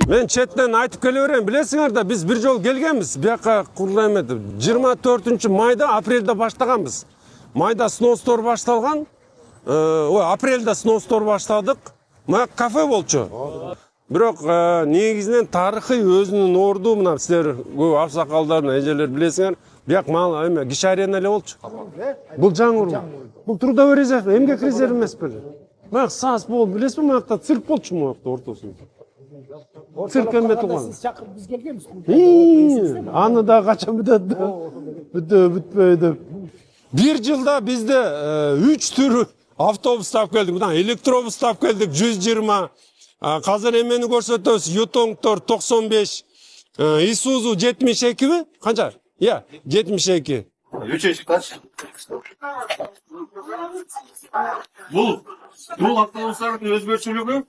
Мен четтен айтып келе берем, билесиңер да, биз бир жол келгенбиз, бияка курулай эметип. 24-майда, апрелде баштаганбыз. Майда сноустор башталган. Апрелде сноустор баштадык. Мына кафе болчу. Бирок негизинен тарыхый өзүнүн орду, мына силер көп аксакалдар, эжелер билесиңер, бияк мал эме киши арена эле болчу. Бул жаңы бул трудовой резерв, эмгек резерв эмес беле. Мына саз болду, билесизби, мына цирк болчу мына ортосунда. Цирк эме турган. Сиз чакырып биз келгенбиз. Аны да качан бүтөт да. Бүтпөй деп. Бир жылда бизде 3 түр автобус таап келдик. Мына электробус таап келдик 120. Казыр эмени көрсөтөбүз. Ютонгтор 95, Isuzu 72би? Канча? 72. 3 эшик канча? Бул автобустардын өзгөчөлүгү,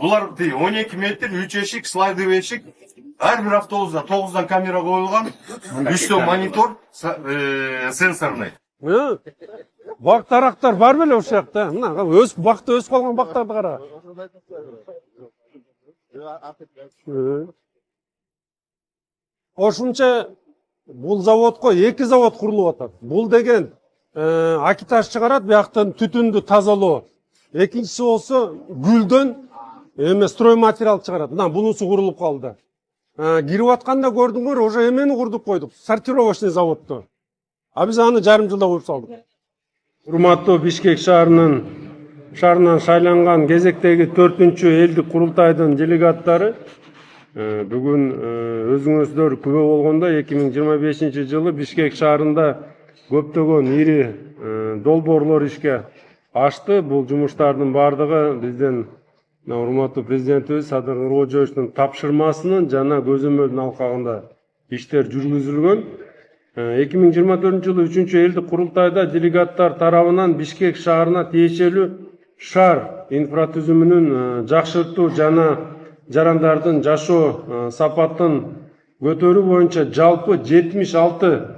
булар 12 метр, 3 эшик, слайдовый эшик. Ар бир автобуста 9дан камера коюлган, 3тө монитор, сенсорный. Бактарактар бар беле ошол жакта? Мына өсүп калган бактарды кара. Ошунча бул заводко 2 завод курулуп атат. Бул деген акитаж чыгарат, бияктан түтүндү тазалоо. Экинчиси болсо гүлдөн эме стройматериал чыгарат. Мына бунусу курулуп калды. Кирип атканда көрдүңөр, уже эмени курдук койдук, сортировочный заводду. А биз аны жарым жылда коюп салдык. Урматтуу Бишкек шаарынан шайланган кезектеги 4-чү элдик курултайдын делегаттары бүгүн өзүңүздөр күбө болгондо 2025-жылы Бишкек шаарында көптөгөн ири долбоорлор ишке ашты. Бул жумуштардын бардыгы биздин урматтуу президентибиз Садыр Нуркожоевичтин тапшырмасынын жана көзөмөлдүн алкагында иштер жүргүзүлгөн. 2024-жылы 3-чү элдик курултайда делегаттар тарабынан Бишкек шаарына тиешелүү шаар инфратүзүмүнүн жакшыртуу жана жарандардын жашоо сапатын көтөрүү боюнча жалпы 76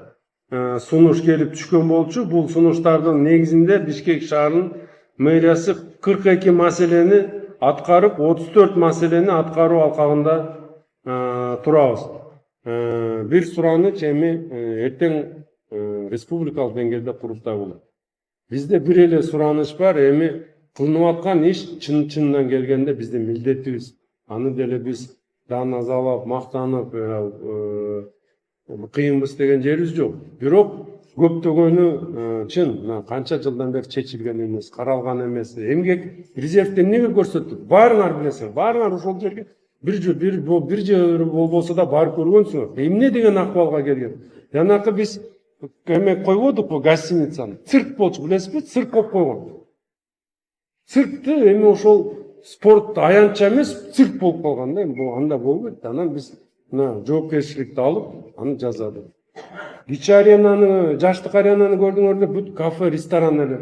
сунуш келип түшкөн болчу. Бул сунуштардын негизинде Бишкек шаарынын мэриясы 42 маселени аткарып, 34 маселени аткаруу алкагында турабыз. Бир сураныч эми эртең республикалык деңгээлде курултай болот. Бизде бир эле сураныч бар, эми кылынып аткан иш чынынан келгенде биздин милдетибиз. Аны деле биз назалап, мактанып, кыйынбыз деген жерибиз жок. Бирок көптөгөнү чын, канча жылдан бери чечилген эмес, каралган эмес. Эмгек резервде эмнеге көрсөттүк? Баарыңар билесиңер, баарыңар ошол жерге бир жер болбосо да барып көргөнсүңөр. Эмне деген акыбалга келген? Жанакы биз эме койбодукпу гостиницаны? Цирк болчу, билесизби? Цирк коюп койгон. Циркти эми ошол спорт аянтча эмес, цирк болуп калган да. Бул анда болбойт. Анан биз мына жоопкерчиликти алып, аны жаздык. Кичи аренаны, жаштык аренаны көрдүңөр, бүт кафе, ресторан эле.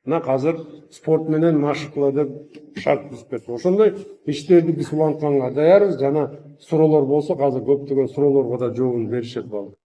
Мына азыр спорт менен машыктала деп шарт түзүп берди. Ошондой иштерди биз улантканга даярбыз. Жана суроолор болсо, азыр көптөгөн суроолорго да жообун беришет болду.